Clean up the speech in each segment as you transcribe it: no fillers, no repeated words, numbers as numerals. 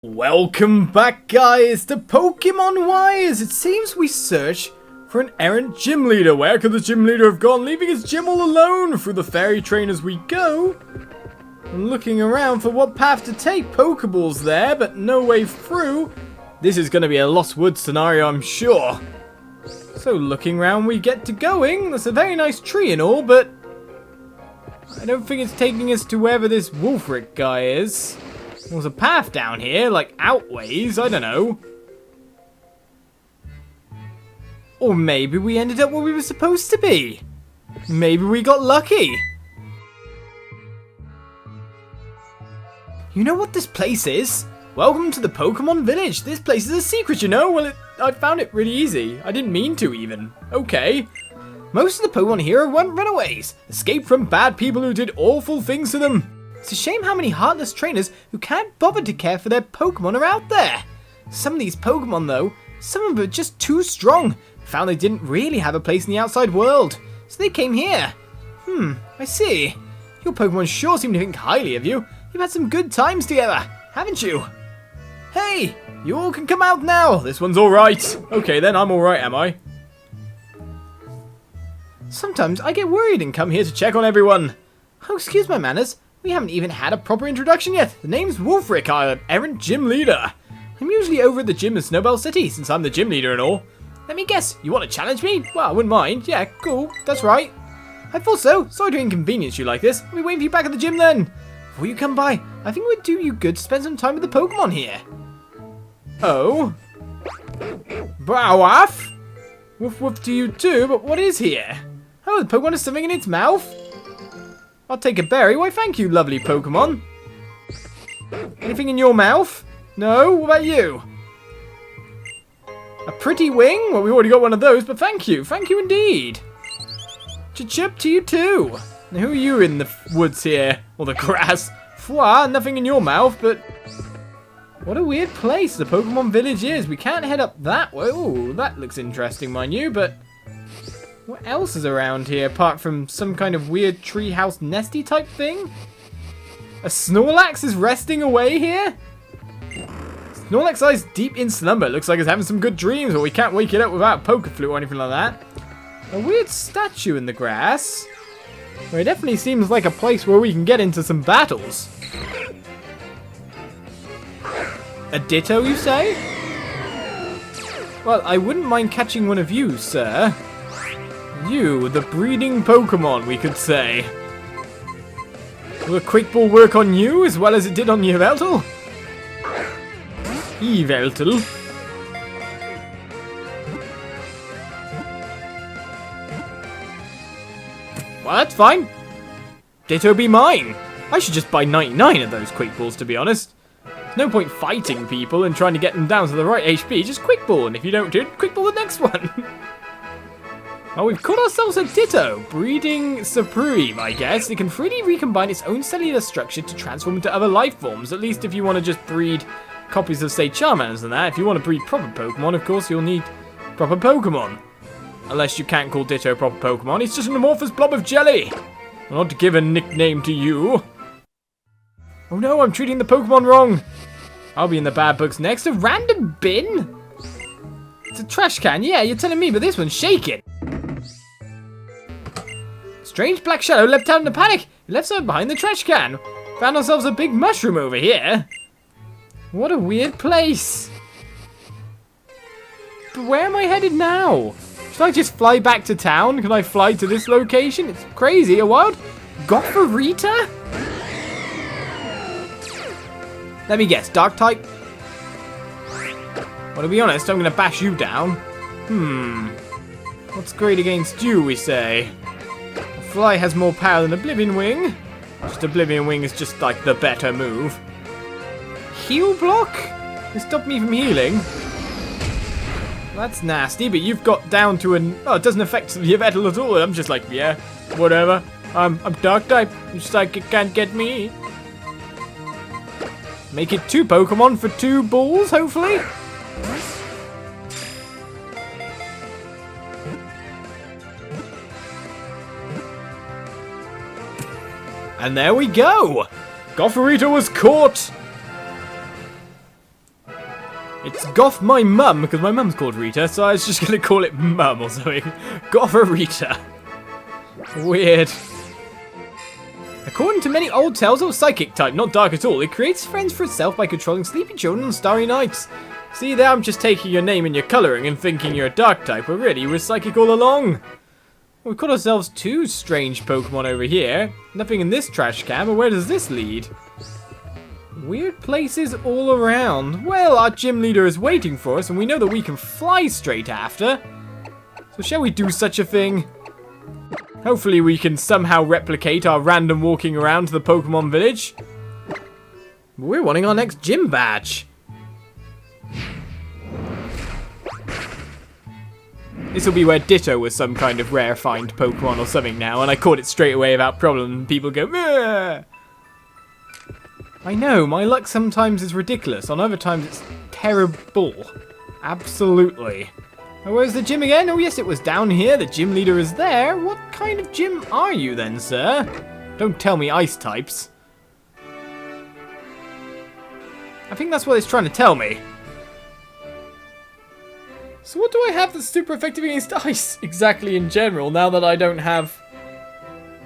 Welcome back, guys, to Pokemon Wires. It seems we search for an errant gym leader. Where could the gym leader have gone, leaving his gym all alone? Through the fairy trainers we go. I'm looking around for what path to take. Pokeballs there, but no way through. This is going to be a Lost Woods scenario, I'm sure. So looking around, we get to going. That's a very nice tree and all, but I don't think it's taking us to wherever this Wulfric guy is. There's a path down here, like outways, I don't know. Or maybe we ended up where we were supposed to be. Maybe we got lucky. You know what this place is? Welcome to the Pokemon Village. This place is a secret, you know? Well, I found it really easy. I didn't mean to, even. Okay. Most of the Pokemon here are runaways. Escaped from bad people who did awful things to them. It's a shame how many heartless trainers who can't bother to care for their Pokemon are out there. Some of these Pokemon, though, some of them are just too strong. Found they didn't really have a place in the outside world, so they came here. I see. Your Pokemon sure seem to think highly of you. You've had some good times together, haven't you? Hey, you all can come out now. This one's alright. Okay, then I'm alright, am I? Sometimes I get worried and come here to check on everyone. Oh, excuse my manners. We haven't even had a proper introduction yet. The name's Wulfric, I'm an errant gym leader. I'm usually over at the gym in Snowbelle City, since I'm the gym leader and all. Let me guess, you want to challenge me? Well, I wouldn't mind. Yeah, cool, that's right. I thought so. Sorry to inconvenience you like this. I'll be waiting for you back at the gym then. Before you come by, I think it would do you good to spend some time with the Pokemon here. Oh? Bowaf? Woof woof to you too, but what is here? Oh, the Pokemon has something in its mouth? I'll take a berry. Why, thank you, lovely Pokemon. Anything in your mouth? No? What about you? A pretty wing? Well, we already got one of those, but thank you. Thank you indeed. Ch-chip to you too. Now, who are you in the woods here? Or the grass? Fwa, nothing in your mouth, but what a weird place the Pokemon Village is. We can't head up that way. Ooh, that looks interesting, mind you, but what else is around here apart from some kind of weird treehouse nesty type thing? A Snorlax is resting away here? Snorlax lies deep in slumber. Looks like it's having some good dreams, but we can't wake it up without a poker flute or anything like that. A weird statue in the grass. Well, it definitely seems like a place where we can get into some battles. A Ditto, you say? Well, I wouldn't mind catching one of you, sir. You, the breeding Pokemon, we could say. Will a Quick Ball work on you as well as it did on Yveltal? Yveltal? Well, that's fine. Ditto be mine. I should just buy 99 of those Quick Balls, to be honest. There's no point fighting people and trying to get them down to the right HP. Just Quick Ball, and if you don't do it, Quick Ball the next one. Oh, we've caught ourselves a Ditto, breeding Supreme, I guess. It can freely recombine its own cellular structure to transform into other life forms, at least if you want to just breed copies of, say, Charmanders and that. If you want to breed proper Pokemon, of course, you'll need proper Pokemon. Unless you can't call Ditto proper Pokemon, it's just an amorphous blob of jelly. Not to give a nickname to you. Oh no, I'm treating the Pokemon wrong. I'll be in the bad books next. A random bin? It's a trash can, yeah, you're telling me, but this one's shaking. Strange black shadow leapt out in a panic. It left something behind the trash can. Found ourselves a big mushroom over here. What a weird place. But where am I headed now? Should I just fly back to town? Can I fly to this location? It's crazy. A wild Gotharita? Let me guess. Dark type? Well, to be honest, I'm going to bash you down. What's great against you, we say? Fly has more power than Oblivion Wing. Just Oblivion Wing is just like the better move. Heal block? You stopped me from healing. That's nasty, but you've got down to an... Oh, it doesn't affect Yveltal at all. I'm just like, yeah, whatever. I'm dark type. You just like, it can't get me. Make it 2 Pokemon for 2 balls, hopefully. And there we go! Gotharita was caught! It's Goth my mum, because my mum's called Rita, so I was just going to call it Mum or something. Gotha Rita. Weird. According to many old tales of psychic type, not dark at all, it creates friends for itself by controlling sleepy children on starry nights. See there, I'm just taking your name and your colouring and thinking you're a dark type, but really you were psychic all along. We've got ourselves two strange Pokemon over here. Nothing in this trash can, but where does this lead? Weird places all around. Well, our gym leader is waiting for us, and we know that we can fly straight after. So shall we do such a thing? Hopefully we can somehow replicate our random walking around to the Pokemon village. We're wanting our next gym badge. This will be where Ditto was some kind of rare find Pokemon or something now, and I caught it straight away without problem, and people go, "Meh." I know, my luck sometimes is ridiculous, on other times it's terrible. Absolutely. Oh, where's the gym again? Oh yes, it was down here, the gym leader is there. What kind of gym are you then, sir? Don't tell me ice types. I think that's what it's trying to tell me. So what do I have that's super effective against ice exactly in general, now that I don't have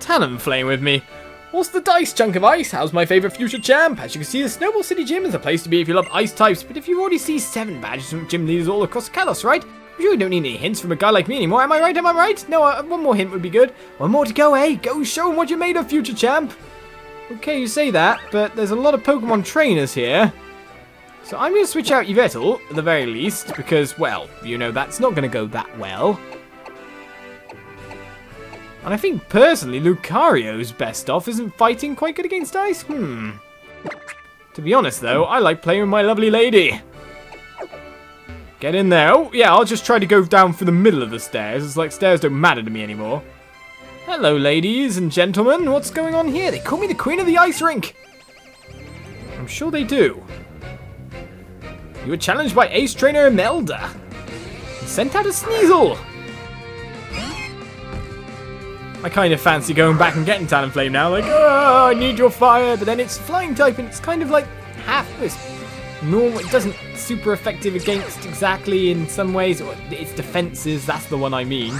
Talonflame with me? What's the dice chunk of ice? How's my favourite future champ? As you can see, the Snowbelle City Gym is a place to be if you love ice types, but if you already see 7 badges from gym leaders all across Kalos, right? I'm sure you don't need any hints from a guy like me anymore. Am I right? Am I right? No, one more hint would be good. One more to go, eh? Go show him what you made of, future champ. Okay, you say that, but there's a lot of Pokemon trainers here. So I'm going to switch out Yveltal, at the very least, because, well, you know, that's not going to go that well. And I think, personally, Lucario's best off isn't fighting quite good against ice. To be honest, though, I like playing with my lovely lady. Get in there. Oh, yeah, I'll just try to go down for the middle of the stairs. It's like stairs don't matter to me anymore. Hello, ladies and gentlemen. What's going on here? They call me the Queen of the Ice Rink. I'm sure they do. You were challenged by Ace Trainer Imelda. Sent out a Sneasel. I kind of fancy going back and getting Talonflame now. Like, oh, I need your fire. But then it's flying type and it's kind of like half this. Normal, it doesn't super effective against exactly in some ways. Its defenses, that's the one I mean.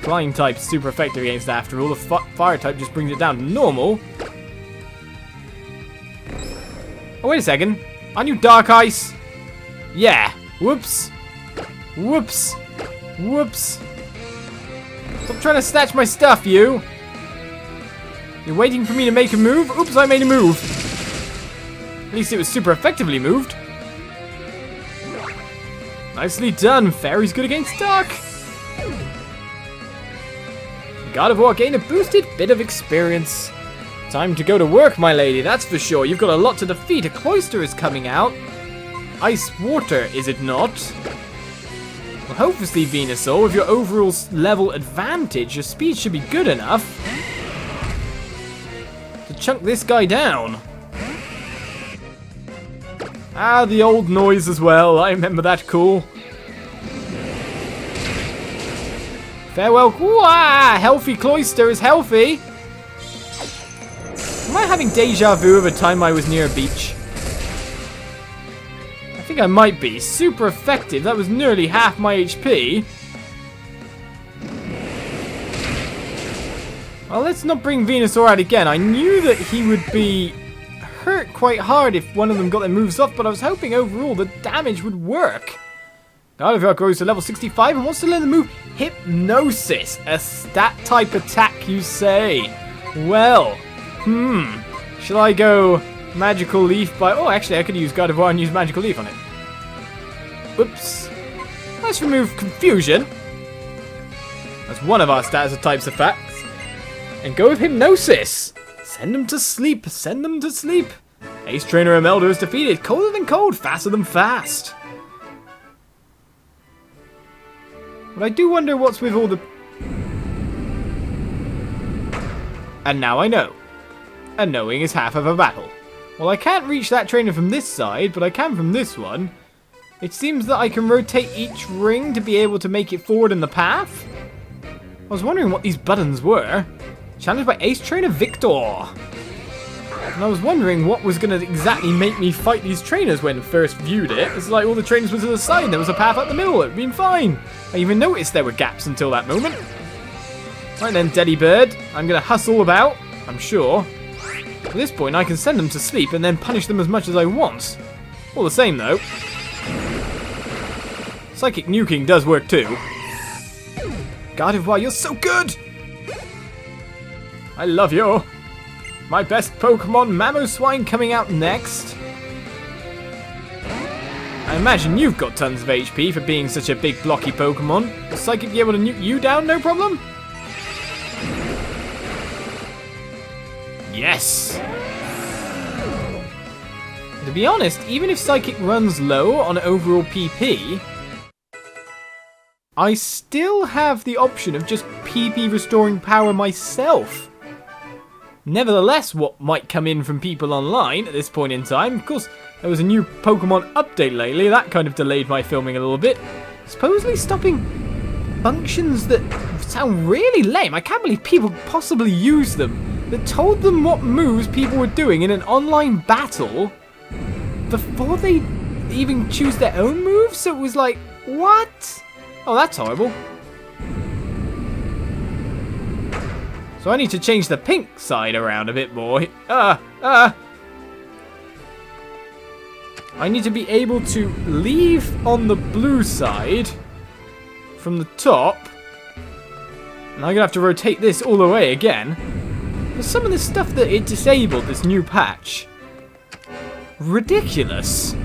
Flying type's super effective against after all. The fire type just brings it down to normal. Oh, wait a second. Aren't you Dark Ice? Yeah. Whoops. Whoops. Whoops. Stop trying to snatch my stuff, you. You're waiting for me to make a move? Oops, I made a move. At least it was super effectively moved. Nicely done. Fairy's good against Dark. Gardevoir gained a boosted bit of experience. Time to go to work, my lady, that's for sure. You've got a lot to defeat. A Cloyster is coming out. Ice Water, is it not? Well, hopefully, Venusaur, with your overall level advantage, your speed should be good enough to chunk this guy down. Ah, the old noise as well. I remember that cool. Farewell. Wah! Healthy Cloyster is healthy. Am I having deja vu of a time I was near a beach? I think I might be. Super effective. That was nearly half my HP. Well, let's not bring Venusaur out again. I knew that he would be hurt quite hard if one of them got their moves off, but I was hoping overall the damage would work. Gardevoir grows to level 65 and wants to learn the move Hypnosis. A stat-type attack, you say? Well, shall I go Magical Leaf by... Oh, actually, I could use Gardevoir and use Magical Leaf on it. Oops. Let's remove Confusion. That's one of our stats types of facts. And go with Hypnosis. Send them to sleep. Send them to sleep. Ace Trainer Imelda is defeated. Colder than cold, faster than fast. But I do wonder what's with all the... And now I know. And knowing is half of a battle. Well, I can't reach that trainer from this side, but I can from this one. It seems that I can rotate each ring to be able to make it forward in the path. I was wondering what these buttons were. Challenged by Ace Trainer Victor. And I was wondering what was going to exactly make me fight these trainers when I first viewed it. It's like all the trainers were to the side and there was a path up the middle. It would have been fine. I even noticed there were gaps until that moment. Right then, Daddy Bird. I'm going to hustle about, I'm sure. At this point, I can send them to sleep and then punish them as much as I want. All the same, though. Psychic nuking does work too. Gardevoir, you're so good! I love you. My best Pokemon, Mamoswine, coming out next. I imagine you've got tons of HP for being such a big blocky Pokemon. Will Psychic be able to nuke you down, no problem? Yes! To be honest, even if Psychic runs low on overall PP, I still have the option of just PP restoring power myself. Nevertheless, what might come in from people online at this point in time, of course, there was a new Pokemon update lately, that kind of delayed my filming a little bit, supposedly stopping functions that sound really lame. I can't believe people possibly use them, that told them what moves people were doing in an online battle before they even choose their own moves, so it was like, what? Oh, that's horrible. So I need to change the pink side around a bit more. I need to be able to leave on the blue side from the top. And I'm going to have to rotate this all the way again. But some of the stuff that it disabled, this new patch, ridiculous.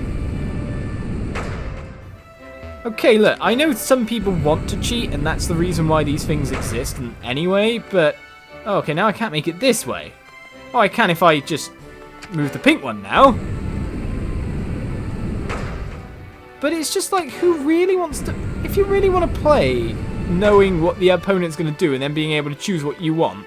Okay, look, I know some people want to cheat, and that's the reason why these things exist anyway, but... Oh, okay, now I can't make it this way. Oh, I can if I just move the pink one now. But it's just like, who really wants to... If you really want to play knowing what the opponent's going to do and then being able to choose what you want,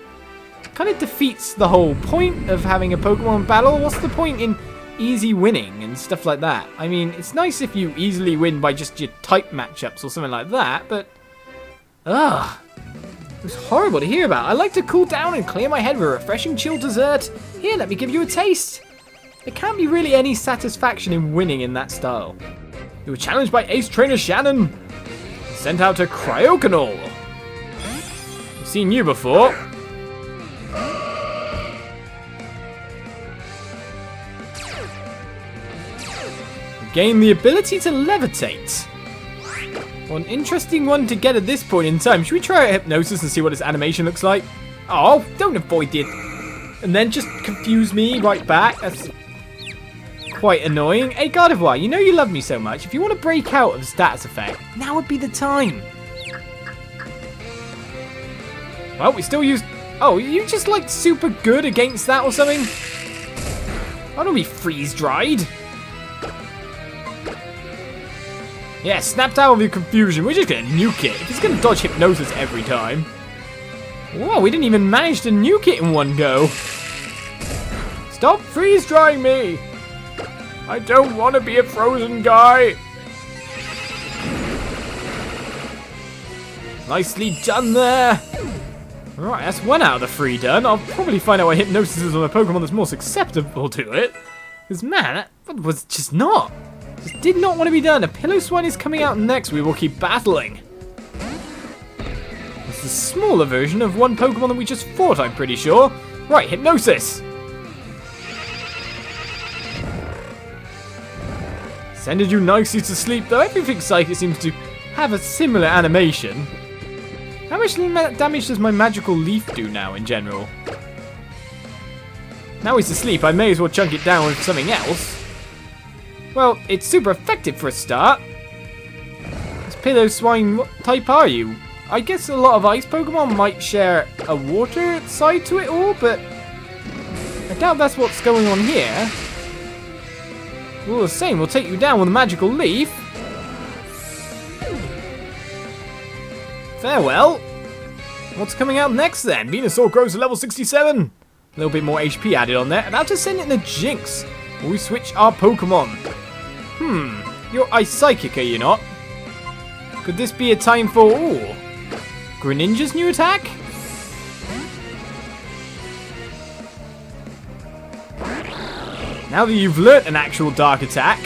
kind of defeats the whole point of having a Pokemon battle. What's the point in easy winning and stuff like that? I mean, it's nice if you easily win by just your type matchups or something like that, but... Ugh. It was horrible to hear about. I like to cool down and clear my head with a refreshing chilled dessert. Here, let me give you a taste. There can't be really any satisfaction in winning in that style. You were challenged by Ace Trainer Shannon. Sent out to Cryocanal. I've seen you before. Gain the ability to levitate. Well, an interesting one to get at this point in time. Should we try out Hypnosis and see what its animation looks like? Oh, don't avoid it. And then just confuse me right back. That's quite annoying. Hey, Gardevoir, you know you love me so much. If you want to break out of the status effect, now would be the time. Well, we still use... Oh, you just like super good against that or something? I don't be freeze-dried. Yeah, snapped out of your confusion. We're just going to nuke it. If it's going to dodge Hypnosis every time. Whoa, we didn't even manage to nuke it in one go. Stop freeze-drying me. I don't want to be a frozen guy. Nicely done there. Right, that's one out of the 3 done. I'll probably find out why Hypnosis is on a Pokemon that's more susceptible to it. Because, man, that was just not. Just did not want to be done. A Piloswine is coming out next. We will keep battling. It's a smaller version of one Pokemon that we just fought, I'm pretty sure. Right, Hypnosis. Sended you nicely to sleep, though everything Psychic seems to have a similar animation. How much damage does my magical leaf do now in general? Now he's asleep, I may as well chunk it down with something else. Well, it's super effective for a start. This Piloswine, what type are you? I guess a lot of ice Pokemon might share a water side to it all, but I doubt that's what's going on here. All the same, we'll take you down with a magical leaf. Farewell. What's coming out next then? Venusaur grows to level 67. A little bit more HP added on there. About to send it in the Jinx. Will we switch our Pokemon? You're Ice Psychic, are you not? Could this be a time for... Ooh, Greninja's new attack? Now that you've learnt an actual dark attack,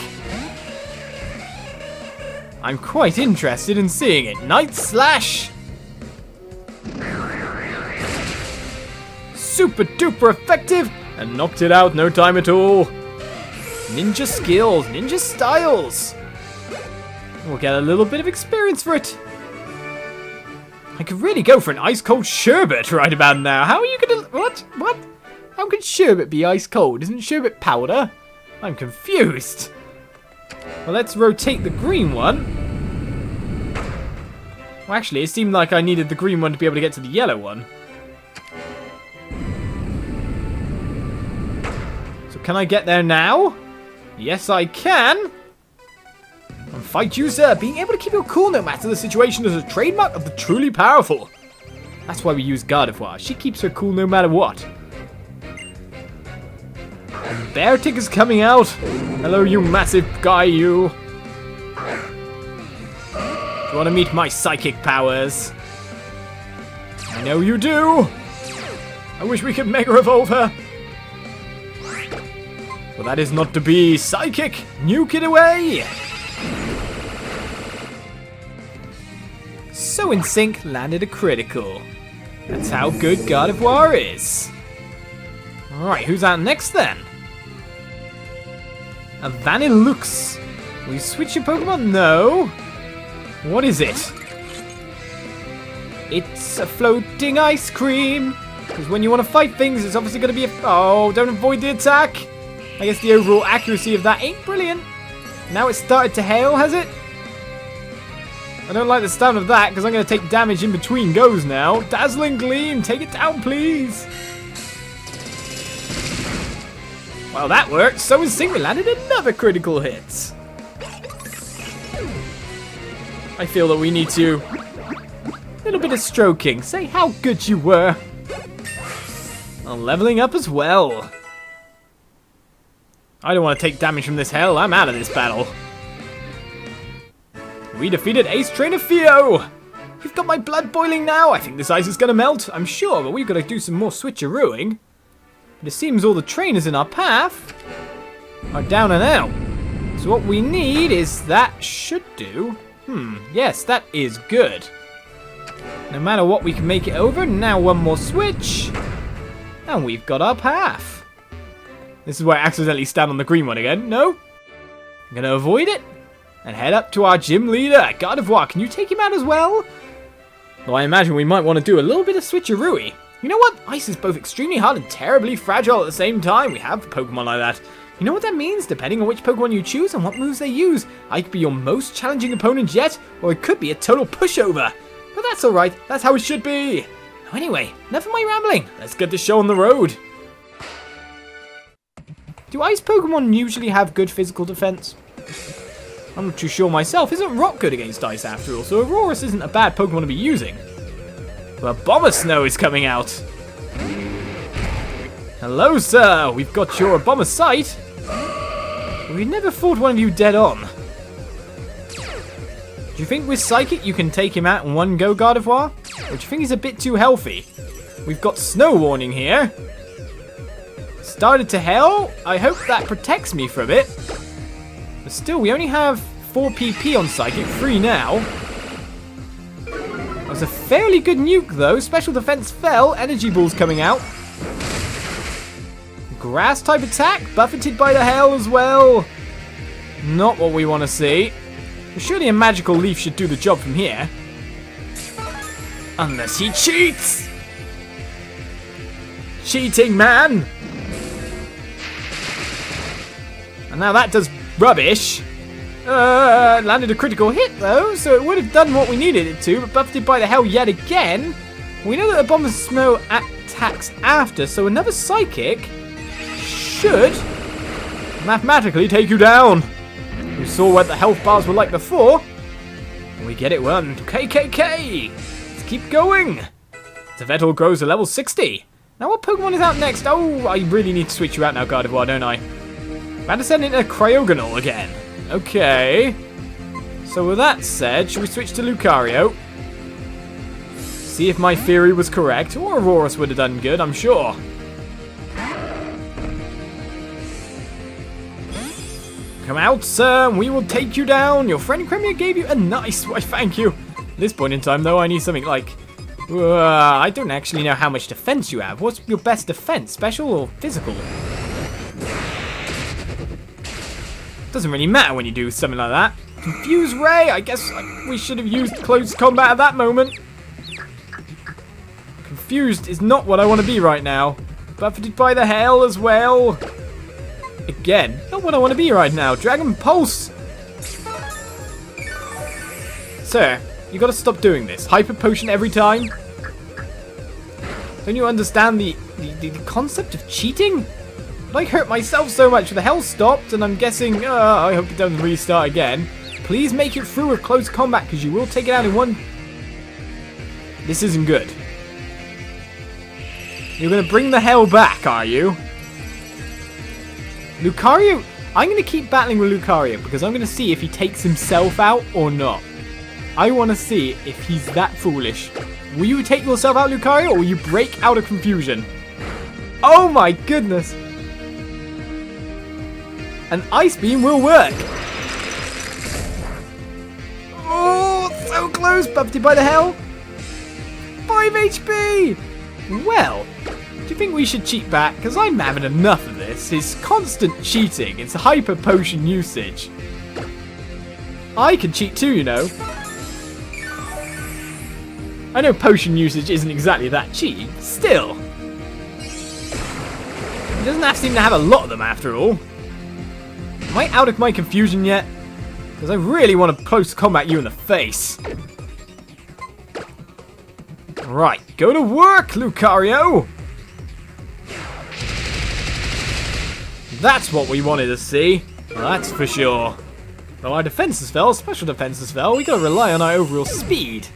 I'm quite interested in seeing it. Night Slash! Super duper effective! And knocked it out, no time at all. Ninja skills, ninja styles. We'll get a little bit of experience for it. I could really go for an ice cold sherbet right about now. How are you gonna... What? How can sherbet be ice cold? Isn't sherbet powder? I'm confused. Well, let's rotate the green one. Well, actually, it seemed like I needed the green one to be able to get to the yellow one. So can I get there now? Yes, I can. And fight you, sir. Being able to keep your cool no matter the situation is a trademark of the truly powerful. That's why we use Gardevoir. She keeps her cool no matter what. And Beartic is coming out. Hello, you massive guy, you. Do you want to meet my psychic powers? I know you do. I wish we could Mega Evolve her. Well, that is not to be. Psychic! Nuke it away! So in sync landed a critical. That's how good Gardevoir is. Alright, who's out next then? A Vanillux. Will you switch your Pokemon? No. What is it? It's a floating ice cream. Because when you want to fight things, it's obviously going to be a... Oh, don't avoid the attack. I guess the overall accuracy of that ain't brilliant. Now it's started to hail, has it? I don't like the sound of that because I'm going to take damage in between goes now. Dazzling Gleam, take it down, please. Well, that worked. So in sync, we landed another critical hit. I feel that we need to... A little bit of stroking. Say how good you were. And leveling up as well. I don't want to take damage from this hell. I'm out of this battle. We defeated Ace Trainer Theo. You've got my blood boiling now. I think this ice is going to melt. I'm sure, but we've got to do some more switcherooing. But it seems all the trainers in our path are down and out. So what we need is that should do. Yes, that is good. No matter what, we can make it over. Now one more switch. And we've got our path. This is where I accidentally stand on the green one again. No. I'm going to avoid it. And head up to our gym leader, Gardevoir. Can you take him out as well? Well, I imagine we might want to do a little bit of switcherooey. You know what? Ice is both extremely hard and terribly fragile at the same time. We have Pokemon like that. You know what that means? Depending on which Pokemon you choose and what moves they use, I could be your most challenging opponent yet, or it could be a total pushover. But that's alright. That's how it should be. Anyway, enough of my rambling. Let's get this show on the road. Do ice Pokemon usually have good physical defense? I'm not too sure myself. Isn't Rock good against ice after all? So Aurorus isn't a bad Pokemon to be using. But Bomber Snow is coming out. Hello, sir. We've got your Bomber Sight. We've never fought one of you dead on. Do you think with Psychic you can take him out in one go, Gardevoir? Or do you think he's a bit too healthy? We've got Snow Warning here. Started to hell. I hope that protects me from it. But still, we only have 4 PP on Psychic, 3 now. That was a fairly good nuke, though. Special defense fell. Energy Ball's coming out. Grass type attack, buffeted by the hail as well. Not what we want to see. But surely a magical leaf should do the job from here. Unless he cheats! Cheating man! And now that does rubbish. Landed a critical hit though, so it would have done what we needed it to, but buffeted by the hell yet again. We know that the Bomber Snow attacks after, so another Psychic should mathematically take you down. We saw what the health bars were like before. And we get it one. KKK! Let's keep going. Tevetal grows to level 60. Now what Pokemon is out next? Oh, I really need to switch you out now, Gardevoir, don't I? About to send in a Cryogonal again. Okay. So with that said, should we switch to Lucario? See if my theory was correct. Or Aurorus would have done good, I'm sure. Come out, sir, and we will take you down. Your friend Cremia gave you a nice... Why, thank you. At this point in time, though, I need something like... I don't actually know how much defense you have. What's your best defense? Special or physical? Doesn't really matter when you do something like that. Confuse Ray! I guess we should have used close combat at that moment. Confused is not what I want to be right now. Buffeted by the hail as well. Again, not what I want to be right now. Dragon Pulse! Sir, you gotta stop doing this. Hyper Potion every time? Don't you understand the concept of cheating? I hurt myself so much, the hell stopped, and I'm guessing, I hope it doesn't restart again. Please make it through with close combat, because you will take it out in one... This isn't good. You're going to bring the hell back, are you? Lucario... I'm going to keep battling with Lucario, because I'm going to see if he takes himself out or not. I want to see if he's that foolish. Will you take yourself out, Lucario, or will you break out of confusion? Oh my goodness! An Ice Beam will work! Oh, so close! Buffeted by the hell! 5 HP! Well, do you think we should cheat back? Because I'm having enough of this. It's constant cheating. It's hyper potion usage. I can cheat too, you know. I know potion usage isn't exactly that cheap. Still. He doesn't seem to have a lot of them after all. Am I out of my confusion yet? Because I really want to close combat you in the face. Right, go to work, Lucario! That's what we wanted to see. Well, that's for sure. Though our defenses fell, special defenses fell, we gotta rely on our overall speed.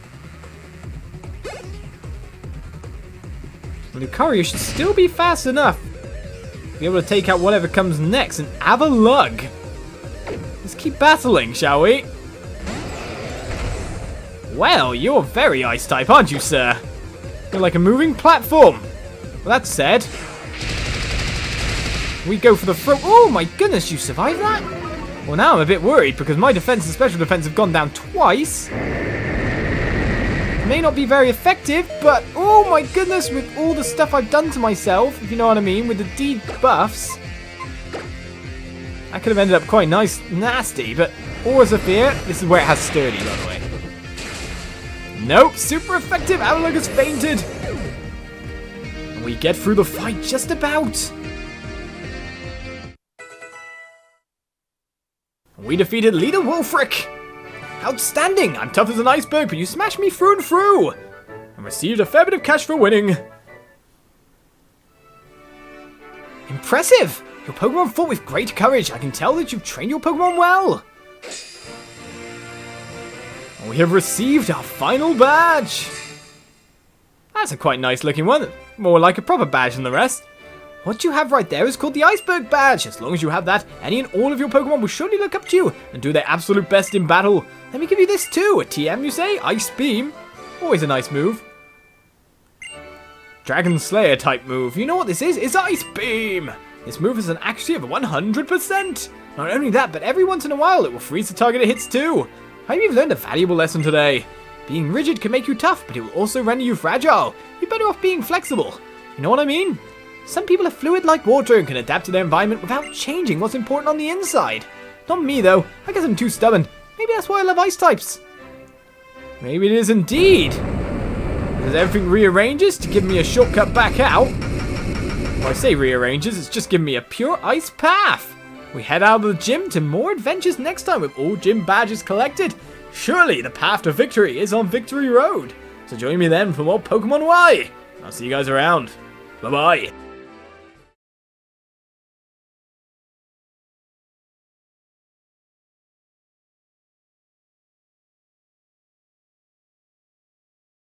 Lucario should still be fast enough to be able to take out whatever comes next and have a lug. Let's keep battling, shall we? Well, you're very ice type, aren't you, sir? You're like a moving platform. Well, that said, we go for the throw. Oh my goodness, you survived that? Well, now I'm a bit worried because my defense and special defense have gone down twice. May not be very effective, but oh my goodness, with all the stuff I've done to myself, if you know what I mean, with the debuffs, that could have ended up quite nasty, but always a fear. This is where it has sturdy, by the way. Nope, super effective. Avalug has fainted. And we get through the fight just about. We defeated Leader Wulfric. Outstanding! I'm tough as an iceberg, but you smashed me through and through! And received a fair bit of cash for winning. Impressive! Your Pokemon fought with great courage. I can tell that you've trained your Pokemon well. And we have received our final badge. That's a quite nice looking one. More like a proper badge than the rest. What you have right there is called the Iceberg Badge. As long as you have that, any and all of your Pokemon will surely look up to you and do their absolute best in battle. Let me give you this too. A TM, you say? Ice Beam. Always a nice move. Dragon Slayer type move. You know what this is? It's Ice Beam. This move has an accuracy of 100%. Not only that, but every once in a while it will freeze the target it hits too. I hope you've learned a valuable lesson today. Being rigid can make you tough, but it will also render you fragile. You're better off being flexible. You know what I mean? Some people are fluid like water and can adapt to their environment without changing what's important on the inside. Not me though, I guess I'm too stubborn. Maybe that's why I love ice types. Maybe it is indeed. Because everything rearranges to give me a shortcut back out. When I say rearranges, it's just giving me a pure ice path. We head out of the gym to more adventures next time with all gym badges collected. Surely the path to victory is on Victory Road. So join me then for more Pokemon Y. I'll see you guys around. Bye-bye.